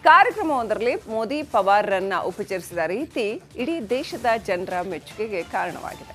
ಕಾರ್ಯಕ್ರಮವೊಂದರಲ್ಲಿ ಮೋದಿ ಪವಾರ್ರನ್ನ ಉಪಚರಿಸಿದ ರೀತಿ ಇಡೀ ದೇಶದ ಜನರ ಮೆಚ್ಚುಗೆಗೆ ಕಾರಣವಾಗಿದೆ.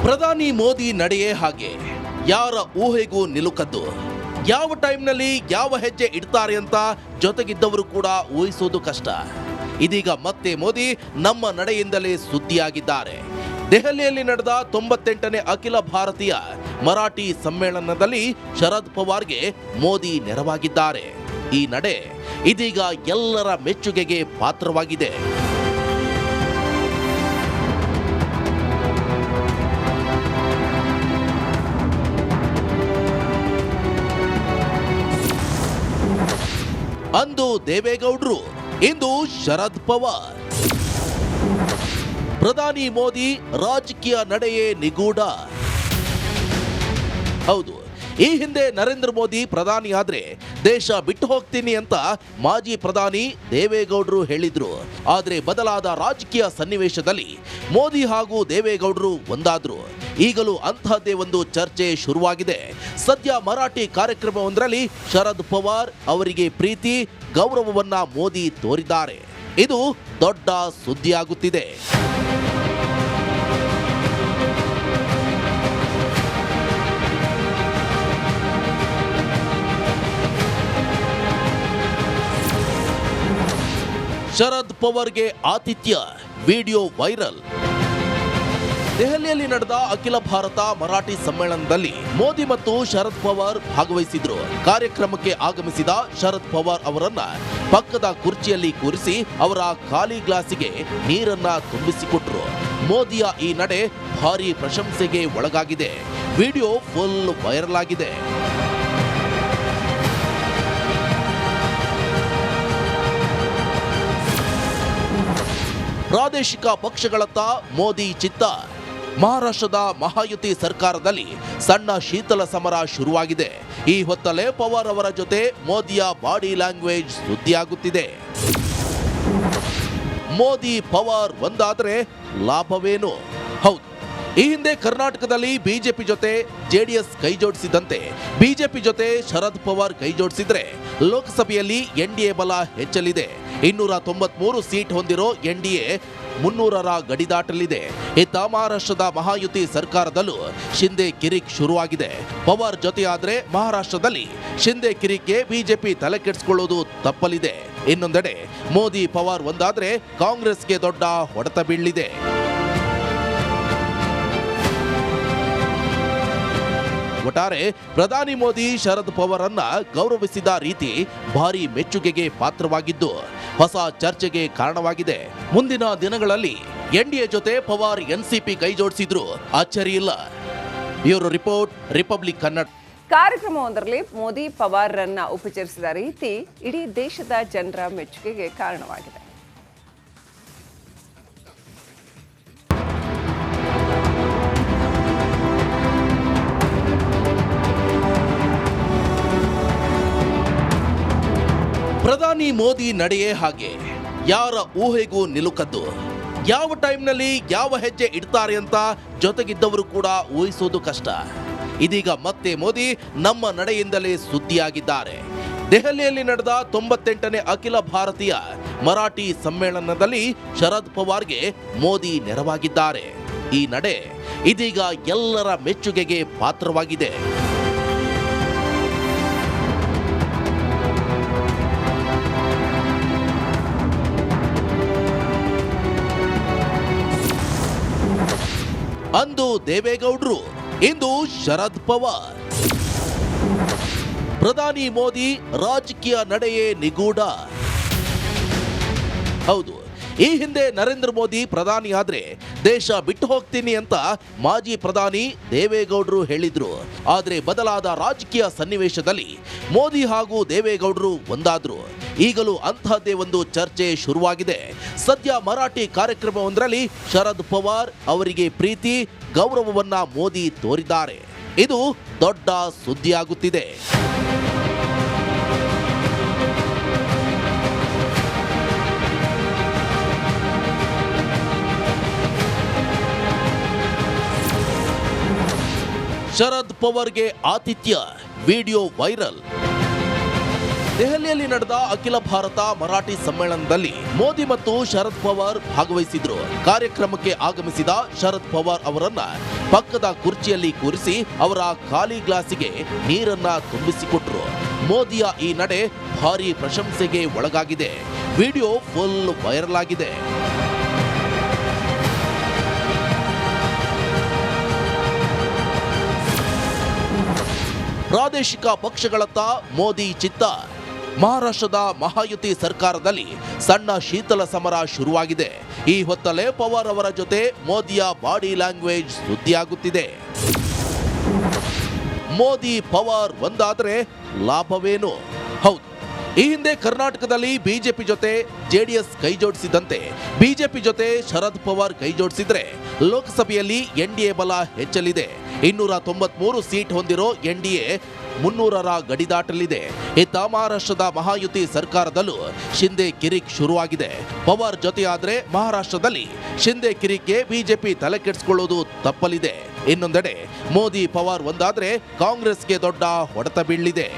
ಪ್ರಧಾನಿ ಮೋದಿ ನಡೆಯೇ ಹಾಗೆ, ಯಾರ ಊಹೆಗೂ ನಿಲುಕದ್ದು. ಯಾವ ಟೈಮ್ನಲ್ಲಿ ಯಾವ ಹೆಜ್ಜೆ ಇಡ್ತಾರೆ ಅಂತ ಜೊತೆಗಿದ್ದವರು ಕೂಡ ಊಹಿಸೋದು ಕಷ್ಟ. ಇದೀಗ ಮತ್ತೆ ಮೋದಿ ನಮ್ಮ ನಡೆಯಿಂದಲೇ ಸುದ್ದಿಯಾಗಿದ್ದಾರೆ. ದೆಹಲಿಯಲ್ಲಿ ನಡೆದ 98ನೇ ಅಖಿಲ ಭಾರತೀಯ ಮರಾಠಿ ಸಮ್ಮೇಳನದಲ್ಲಿ ಶರದ್ ಪವಾರ್ಗೆ ಮೋದಿ ನೆರವಾಗಿದ್ದಾರೆ. ಈ ನಡೆ ಇದೀಗ ಎಲ್ಲರ ಮೆಚ್ಚುಗೆಗೆ ಪಾತ್ರವಾಗಿದೆ. ಅಂದು ದೇವೇಗೌಡರು, ಇಂದು ಶರದ್ ಪವಾರ್. ಪ್ರಧಾನಿ ಮೋದಿ ರಾಜಕೀಯ ನಡೆಯೇ ನಿಗೂಢ. ಹೌದು, ಈ ಹಿಂದೆ ನರೇಂದ್ರ ಮೋದಿ ಪ್ರಧಾನಿ ಆದ್ರೆ ದೇಶ ಬಿಟ್ಟು ಹೋಗ್ತೀನಿ ಅಂತ ಮಾಜಿ ಪ್ರಧಾನಿ ದೇವೇಗೌಡರು ಹೇಳಿದ್ರು. ಆದ್ರೆ ಬದಲಾದ ರಾಜಕೀಯ ಸನ್ನಿವೇಶದಲ್ಲಿ ಮೋದಿ ಹಾಗೂ ದೇವೇಗೌಡರು ಒಂದಾದ್ರು. ಈಗಲೂ ಅಂತಹದ್ದೇ ಒಂದು ಚರ್ಚೆ ಶುರುವಾಗಿದೆ. ಸದ್ಯ ಮರಾಠಿ ಕಾರ್ಯಕ್ರಮವೊಂದರಲ್ಲಿ ಶರದ್ ಪವಾರ್ ಅವರಿಗೆ ಪ್ರೀತಿ ಗೌರವವನ್ನ ಮೋದಿ ತೋರಿದ್ದಾರೆ. ಇದು ದೊಡ್ಡ ಸುದ್ದಿಯಾಗುತ್ತಿದೆ. ಶರದ್ ಪವಾರ್ಗೆ ಆತಿಥ್ಯ, ವಿಡಿಯೋ ವೈರಲ್. ದೆಹಲಿಯಲ್ಲಿ ನಡೆದ ಅಖಿಲ ಭಾರತ ಮರಾಠಿ ಸಮ್ಮೇಳನದಲ್ಲಿ ಮೋದಿ ಮತ್ತು ಶರದ್ ಪವಾರ್ ಭಾಗವಹಿಸಿದ್ರು. ಕಾರ್ಯಕ್ರಮಕ್ಕೆ ಆಗಮಿಸಿದ ಶರದ್ ಪವಾರ್ ಅವರನ್ನ ಪಕ್ಕದ ಕುರ್ಚಿಯಲ್ಲಿ ಕೂರಿಸಿ ಅವರ ಖಾಲಿ ಗ್ಲಾಸಿಗೆ ನೀರನ್ನ ತುಂಬಿಸಿಕೊಟ್ರು. ಮೋದಿಯ ಈ ನಡೆ ಭಾರಿ ಪ್ರಶಂಸೆಗೆ ಒಳಗಾಗಿದೆ. ವಿಡಿಯೋ ಫುಲ್ ವೈರಲ್ ಆಗಿದೆ. ಪ್ರಾದೇಶಿಕ ಪಕ್ಷಗಳತ್ತ ಮೋದಿ ಚಿತ್ತ. ಮಹಾರಾಷ್ಟ್ರದ ಮಹಾಯುತಿ ಸರ್ಕಾರದಲ್ಲಿ ಸಣ್ಣ ಶೀತಲ ಸಮರ ಶುರುವಾಗಿದೆ. ಈ ಹೊತ್ತಲ್ಲೇ ಪವಾರ್ ಅವರ ಜೊತೆ ಮೋದಿಯ ಬಾಡಿ ಲ್ಯಾಂಗ್ವೇಜ್ ಸುದ್ದಿಯಾಗುತ್ತಿದೆ. ಮೋದಿ ಪವಾರ್ ಒಂದಾದರೆ ಲಾಭವೇನು? ಹೌದು, ಈ ಹಿಂದೆ ಕರ್ನಾಟಕದಲ್ಲಿ ಬಿಜೆಪಿ ಜೊತೆ ಜೆಡಿಎಸ್ ಕೈಜೋಡಿಸಿದಂತೆ ಬಿಜೆಪಿ ಜೊತೆ ಶರದ್ ಪವಾರ್ ಕೈಜೋಡಿಸಿದ್ರೆ ಲೋಕಸಭೆಯಲ್ಲಿ ಎನ್ಡಿಎ ಬಲ ಹೆಚ್ಚಲಿದೆ. 293 ಸೀಟ್ ಹೊಂದಿರೋ ಎನ್ಡಿಎ 300ರ ಗಡಿ ದಾಟಲಿದೆ. ಇತ್ತ ಮಹಾರಾಷ್ಟ್ರದ ಮಹಾಯುತಿ ಸರ್ಕಾರದಲ್ಲೂ ಶಿಂದೆ ಕಿರಿಕ್ ಶುರುವಾಗಿದೆ. ಪವಾರ್ ಜೊತೆಯಾದ್ರೆ ಮಹಾರಾಷ್ಟ್ರದಲ್ಲಿ ಶಿಂದೆ ಕಿರಿಕ್ಗೆ ಬಿಜೆಪಿ ತಲೆ ಕೆಡಿಸಿಕೊಳ್ಳುವುದು ತಪ್ಪಲಿದೆ. ಇನ್ನೊಂದೆಡೆ ಮೋದಿ ಪವಾರ್ ಒಂದಾದ್ರೆ ಕಾಂಗ್ರೆಸ್ಗೆ ದೊಡ್ಡ ಹೊಡೆತ ಬೀಳಲಿದೆ. ಒಟ್ಟಾರೆ ಪ್ರಧಾನಿ ಮೋದಿ ಶರದ್ ಪವಾರ್ ಅನ್ನ ಗೌರವಿಸಿದ ರೀತಿ ಭಾರಿ ಮೆಚ್ಚುಗೆಗೆ ಪಾತ್ರವಾಗಿದ್ದು ಹೊಸ ಚರ್ಚೆಗೆ ಕಾರಣವಾಗಿದೆ. ಮುಂದಿನ ದಿನಗಳಲ್ಲಿ ಎನ್ಡಿಎ ಜೊತೆ ಪವಾರ್ ಎನ್ಸಿಪಿ ಕೈ ಜೋಡಿಸಿದ್ರು ಅಚ್ಚರಿ ಇಲ್ಲ. Bureau report, republic Kannada. ಕಾರ್ಯಕ್ರಮವೊಂದರಲ್ಲಿ ಮೋದಿ ಪವಾರ್ರನ್ನ ಉಪಚರಿಸಿದ ರೀತಿ ಇಡೀ ದೇಶದ ಜನರ ಮೆಚ್ಚುಗೆಗೆ ಕಾರಣವಾಗಿದೆ. ಪ್ರಧಾನಿ ಮೋದಿ ನಡೆಯೇ ಹಾಗೆ, ಯಾರ ಊಹೆಗೂ ನಿಲುಕದ್ದು. ಯಾವ ಟೈಮ್ನಲ್ಲಿ ಯಾವ ಹೆಜ್ಜೆ ಇಡ್ತಾರೆ ಅಂತ ಜೊತೆಗಿದ್ದವರು ಕೂಡ ಊಹಿಸೋದು ಕಷ್ಟ. ಇದೀಗ ಮತ್ತೆ ಮೋದಿ ನಮ್ಮ ನಡೆಯಿಂದಲೇ ಸುದ್ದಿಯಾಗಿದ್ದಾರೆ. ದೆಹಲಿಯಲ್ಲಿ ನಡೆದ 98ನೇ ಅಖಿಲ ಭಾರತೀಯ ಮರಾಠಿ ಸಮ್ಮೇಳನದಲ್ಲಿ ಶರದ್ ಪವಾರ್ಗೆ ಮೋದಿ ನೆರವಾಗಿದ್ದಾರೆ. ಈ ನಡೆ ಇದೀಗ ಎಲ್ಲರ ಮೆಚ್ಚುಗೆಗೆ ಪಾತ್ರವಾಗಿದೆ. ಅಂದು ದೇವೇಗೌಡರು, ಇಂದು ಶರದ್ ಪವಾರ್. ಪ್ರಧಾನಿ ಮೋದಿ ರಾಜಕೀಯ ನಡೆಯೇ ನಿಗೂಢ. ಹೌದು, ಈ ಹಿಂದೆ ನರೇಂದ್ರ ಮೋದಿ ಪ್ರಧಾನಿ ಆದ್ರೆ ದೇಶ ಬಿಟ್ಟು ಹೋಗ್ತೀನಿ ಅಂತ ಮಾಜಿ ಪ್ರಧಾನಿ ದೇವೇಗೌಡರು ಹೇಳಿದ್ರು. ಆದ್ರೆ ಬದಲಾದ ರಾಜಕೀಯ ಸನ್ನಿವೇಶದಲ್ಲಿ ಮೋದಿ ಹಾಗೂ ದೇವೇಗೌಡರು ಒಂದಾದ್ರು. ಈಗಲೂ ಅಂತಹದ್ದೇ ಒಂದು ಚರ್ಚೆ ಶುರುವಾಗಿದೆ. ಸದ್ಯ ಮರಾಠಿ ಕಾರ್ಯಕ್ರಮವೊಂದರಲ್ಲಿ ಶರದ್ ಪವಾರ್ ಅವರಿಗೆ ಪ್ರೀತಿ ಗೌರವವನ್ನ ಮೋದಿ ತೋರಿದ್ದಾರೆ. ಇದು ದೊಡ್ಡ ಸುದ್ದಿಯಾಗುತ್ತಿದೆ. ಶರದ್ ಪವಾರ್ಗೆ ಆತಿಥ್ಯ, ವಿಡಿಯೋ ವೈರಲ್. ದೆಹಲಿಯಲ್ಲಿ ನಡೆದ ಅಖಿಲ ಭಾರತ ಮರಾಠಿ ಸಮ್ಮೇಳನದಲ್ಲಿ ಮೋದಿ ಮತ್ತು ಶರದ್ ಪವಾರ್ ಭಾಗವಹಿಸಿದ್ರು. ಕಾರ್ಯಕ್ರಮಕ್ಕೆ ಆಗಮಿಸಿದ ಶರದ್ ಪವಾರ್ ಅವರನ್ನ ಪಕ್ಕದ ಕುರ್ಚಿಯಲ್ಲಿ ಕೂರಿಸಿ ಅವರ ಖಾಲಿ ಗ್ಲಾಸಿಗೆ ನೀರನ್ನ ತುಂಬಿಸಿಕೊಟ್ರು. ಮೋದಿಯ ಈ ನಡೆ ಭಾರಿ ಪ್ರಶಂಸೆಗೆ ಒಳಗಾಗಿದೆ. ವಿಡಿಯೋ ಫುಲ್ ವೈರಲ್ ಆಗಿದೆ. ಪ್ರಾದೇಶಿಕ ಪಕ್ಷಗಳತ್ತ ಮೋದಿ ಚಿತ್ತ. ಮಹಾರಾಷ್ಟ್ರದ ಮಹಾಯುತಿ ಸರ್ಕಾರದಲ್ಲಿ ಸಣ್ಣ ಶೀತಲ ಸಮರ ಶುರುವಾಗಿದೆ. ಈ ಹೊತ್ತಲ್ಲೇ ಪವಾರ್ ಅವರ ಜೊತೆ ಮೋದಿಯ ಬಾಡಿ ಲ್ಯಾಂಗ್ವೇಜ್ ಸುದ್ದಿಯಾಗುತ್ತಿದೆ. ಮೋದಿ ಪವಾರ್ ಒಂದಾದರೆ ಲಾಭವೇನು? ಹೌದು, ಈ ಹಿಂದೆ ಕರ್ನಾಟಕದಲ್ಲಿ ಬಿಜೆಪಿ ಜೊತೆ ಜೆಡಿಎಸ್ ಕೈಜೋಡಿಸಿದಂತೆ ಬಿಜೆಪಿ ಜೊತೆ ಶರದ್ ಪವಾರ್ ಕೈಜೋಡಿಸಿದ್ರೆ ಲೋಕಸಭೆಯಲ್ಲಿ ಎನ್ಡಿಎ ಬಲ ಹೆಚ್ಚಲಿದೆ. 293 ಸೀಟ್ ಹೊಂದಿರೋ ಎನ್ಡಿಎ 300ರ ಗಡಿ ದಾಟಲಿದೆ. ಇತ್ತ ಮಹಾರಾಷ್ಟ್ರದ ಮಹಾಯುತಿ ಸರ್ಕಾರದಲ್ಲೂ ಶಿಂದೆ ಕಿರಿಕ್ ಶುರುವಾಗಿದೆ. ಪವಾರ್ ಜೊತೆಯಾದ್ರೆ ಮಹಾರಾಷ್ಟ್ರದಲ್ಲಿ ಶಿಂದೆ ಕಿರಿಕ್ಗೆ ಬಿಜೆಪಿ ತಲೆ ಕೆಡಿಸಿಕೊಳ್ಳುವುದು ತಪ್ಪಲಿದೆ. ಇನ್ನೊಂದೆಡೆ ಮೋದಿ ಪವಾರ್ ಒಂದಾದ್ರೆ ಕಾಂಗ್ರೆಸ್ಗೆ ದೊಡ್ಡ ಹೊಡೆತ ಬೀಳಲಿದೆ.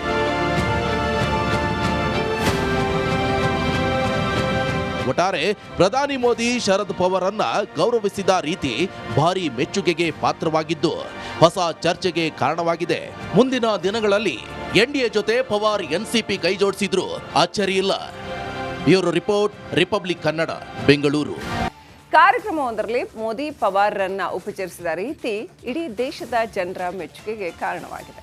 ಒಟ್ಟಾರೆ ಪ್ರಧಾನಿ ಮೋದಿ ಶರದ್ ಪವಾರ್ ಅನ್ನ ಗೌರವಿಸಿದ ರೀತಿ ಭಾರಿ ಮೆಚ್ಚುಗೆಗೆ ಪಾತ್ರವಾಗಿದ್ದು ಹೊಸ ಚರ್ಚೆಗೆ ಕಾರಣವಾಗಿದೆ. ಮುಂದಿನ ದಿನಗಳಲ್ಲಿ ಎನ್ಡಿಎ ಜೊತೆ ಪವಾರ್ ಎನ್ಸಿಪಿ ಕೈ ಜೋಡಿಸಿದ್ರು ಅಚ್ಚರಿ ಇಲ್ಲ. Bureau report, republic Kannada, Bengaluru. ಕಾರ್ಯಕ್ರಮವೊಂದರಲ್ಲಿ ಮೋದಿ ಪವಾರ್ರನ್ನ ಉಪಚರಿಸಿದ ರೀತಿ ಇಡೀ ದೇಶದ ಜನರ ಮೆಚ್ಚುಗೆಗೆ ಕಾರಣವಾಗಿದೆ.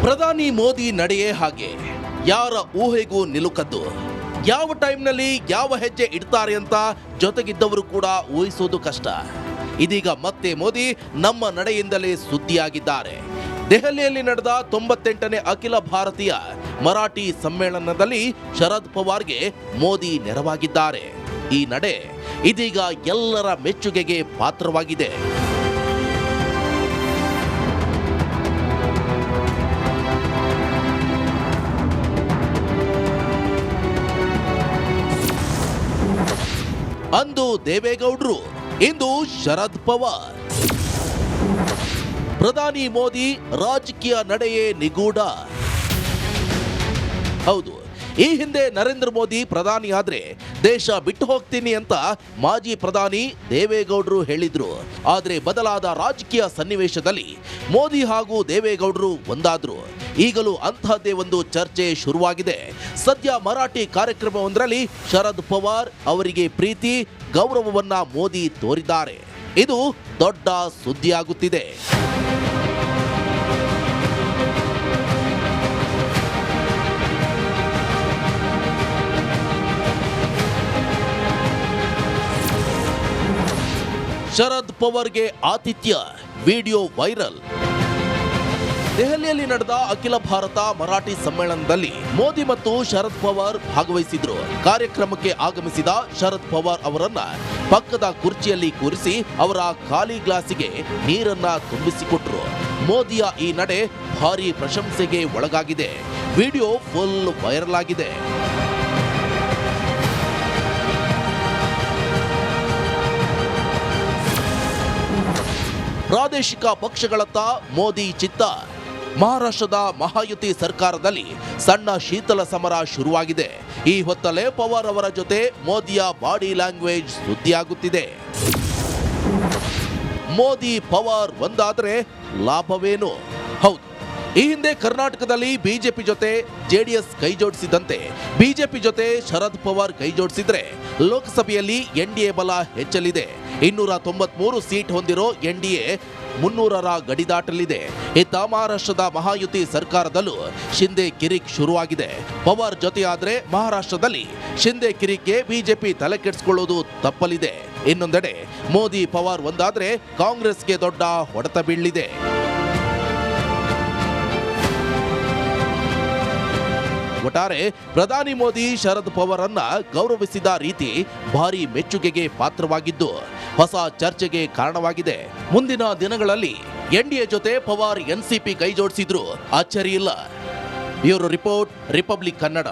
ಪ್ರಧಾನಿ ಮೋದಿ ನಡೆಯೇ ಹಾಗೆ, ಯಾರ ಊಹೆಗೂ ನಿಲುಕದ್ದು. ಯಾವ ಟೈಮ್ನಲ್ಲಿ ಯಾವ ಹೆಜ್ಜೆ ಇಡ್ತಾರೆ ಅಂತ ಜೊತೆಗಿದ್ದವರು ಕೂಡ ಊಹಿಸೋದು ಕಷ್ಟ. ಇದೀಗ ಮತ್ತೆ ಮೋದಿ ನಮ್ಮ ನಡೆಯಿಂದಲೇ ಸುದ್ದಿಯಾಗಿದ್ದಾರೆ. ದೆಹಲಿಯಲ್ಲಿ ನಡೆದ 98ನೇ ಅಖಿಲ ಭಾರತೀಯ ಮರಾಠಿ ಸಮ್ಮೇಳನದಲ್ಲಿ ಶರದ್ ಪವಾರ್ಗೆ ಮೋದಿ ನೆರವಾಗಿದ್ದಾರೆ. ಈ ನಡೆ ಇದೀಗ ಎಲ್ಲರ ಮೆಚ್ಚುಗೆಗೆ ಪಾತ್ರವಾಗಿದೆ. ಅಂದು ದೇವೇಗೌಡರು, ಇಂದು ಶರದ್ ಪವಾರ್. ಪ್ರಧಾನಿ ಮೋದಿ ರಾಜಕೀಯ ನಡೆಯೇ ನಿಗೂಢ. ಹೌದು, ಈ ಹಿಂದೆ ನರೇಂದ್ರ ಮೋದಿ ಪ್ರಧಾನಿ ಆದ್ರೆ ದೇಶ ಬಿಟ್ಟು ಹೋಗ್ತೀನಿ ಅಂತ ಮಾಜಿ ಪ್ರಧಾನಿ ದೇವೇಗೌಡರು ಹೇಳಿದ್ರು. ಆದ್ರೆ ಬದಲಾದ ರಾಜಕೀಯ ಸನ್ನಿವೇಶದಲ್ಲಿ ಮೋದಿ ಹಾಗೂ ದೇವೇಗೌಡರು ಒಂದಾದ್ರು. ಈಗಲೂ ಅಂತಹದ್ದೇ ಒಂದು ಚರ್ಚೆ ಶುರುವಾಗಿದೆ. ಸದ್ಯ ಮರಾಠಿ ಕಾರ್ಯಕ್ರಮವೊಂದರಲ್ಲಿ ಶರದ್ ಪವಾರ್ ಅವರಿಗೆ ಪ್ರೀತಿ ಗೌರವವನ್ನ ಮೋದಿ ತೋರಿದ್ದಾರೆ. ಇದು ದೊಡ್ಡ ಸುದ್ದಿಯಾಗುತ್ತಿದೆ. ಶರದ್ ಪವಾರ್ಗೆ ಆತಿಥ್ಯ, ವಿಡಿಯೋ ವೈರಲ್. ದೆಹಲಿಯಲ್ಲಿ ನಡೆದ ಅಖಿಲ ಭಾರತ ಮರಾಠಿ ಸಮ್ಮೇಳನದಲ್ಲಿ ಮೋದಿ ಮತ್ತು ಶರದ್ ಪವಾರ್ ಭಾಗವಹಿಸಿದ್ರು. ಕಾರ್ಯಕ್ರಮಕ್ಕೆ ಆಗಮಿಸಿದ ಶರದ್ ಪವಾರ್ ಅವರನ್ನ ಪಕ್ಕದ ಕುರ್ಚಿಯಲ್ಲಿ ಕೂರಿಸಿ ಅವರ ಖಾಲಿ ಗ್ಲಾಸಿಗೆ ನೀರನ್ನ ತುಂಬಿಸಿಕೊಟ್ರು. ಮೋದಿಯ ಈ ನಡೆ ಭಾರಿ ಪ್ರಶಂಸೆಗೆ ಒಳಗಾಗಿದೆ. ವಿಡಿಯೋ ಫುಲ್ ವೈರಲ್ ಆಗಿದೆ. ಪ್ರಾದೇಶಿಕ ಪಕ್ಷಗಳತ್ತ ಮೋದಿ ಚಿತ್ತ. ಮಹಾರಾಷ್ಟ್ರದ ಮಹಾಯುತಿ ಸರ್ಕಾರದಲ್ಲಿ ಸಣ್ಣ ಶೀತಲ ಸಮರ ಶುರುವಾಗಿದೆ. ಈ ಹೊತ್ತಲ್ಲೇ ಪವಾರ್ ಅವರ ಜೊತೆ ಮೋದಿಯ ಬಾಡಿ ಲ್ಯಾಂಗ್ವೇಜ್ ಸುದ್ದಿಯಾಗುತ್ತಿದೆ. ಮೋದಿ ಪವಾರ್ ಒಂದಾದರೆ ಲಾಭವೇನು? ಹೌದು, ಈ ಹಿಂದೆ ಕರ್ನಾಟಕದಲ್ಲಿ ಬಿಜೆಪಿ ಜೊತೆ ಜೆಡಿಎಸ್ ಕೈಜೋಡಿಸಿದಂತೆ ಬಿಜೆಪಿ ಜೊತೆ ಶರದ್ ಪವಾರ್ ಕೈಜೋಡಿಸಿದ್ರೆ ಲೋಕಸಭೆಯಲ್ಲಿ ಎನ್ಡಿಎ ಬಲ ಹೆಚ್ಚಲಿದೆ. 293 ಸೀಟ್ ಹೊಂದಿರೋ ಎನ್ಡಿಎ 300ರ ಗಡಿ ದಾಟಲಿದೆ. ಇತ್ತ ಮಹಾರಾಷ್ಟ್ರದ ಮಹಾಯುತಿ ಸರ್ಕಾರದಲ್ಲೂ ಶಿಂದೆ ಕಿರಿಕ್ ಶುರುವಾಗಿದೆ. ಪವಾರ್ ಜೊತೆಯಾದ್ರೆ ಮಹಾರಾಷ್ಟ್ರದಲ್ಲಿ ಶಿಂದೆ ಕಿರಿಕ್ಗೆ ಬಿಜೆಪಿ ತಲೆ ಕೆಡಿಸಿಕೊಳ್ಳುವುದು ತಪ್ಪಲಿದೆ. ಇನ್ನೊಂದೆಡೆ ಮೋದಿ ಪವಾರ್ ಒಂದಾದ್ರೆ ಕಾಂಗ್ರೆಸ್ಗೆ ದೊಡ್ಡ ಹೊಡೆತ ಬೀಳಲಿದೆ. ಒಟ್ಟಾರೆ ಪ್ರಧಾನಿ ಮೋದಿ ಶರದ್ ಪವಾರ್ ಅನ್ನ ಗೌರವಿಸಿದ ರೀತಿ ಭಾರಿ ಮೆಚ್ಚುಗೆಗೆ ಪಾತ್ರವಾಗಿದ್ದು ಹೊಸ ಚರ್ಚೆಗೆ ಕಾರಣವಾಗಿದೆ. ಮುಂದಿನ ದಿನಗಳಲ್ಲಿ ಎನ್ಡಿಎ ಜೊತೆ ಪವಾರ್ ಎನ್ಸಿಪಿ ಕೈ ಜೋಡಿಸಿದ್ರು ಅಚ್ಚರಿ ಇಲ್ಲ. Bureau report, republic Kannada.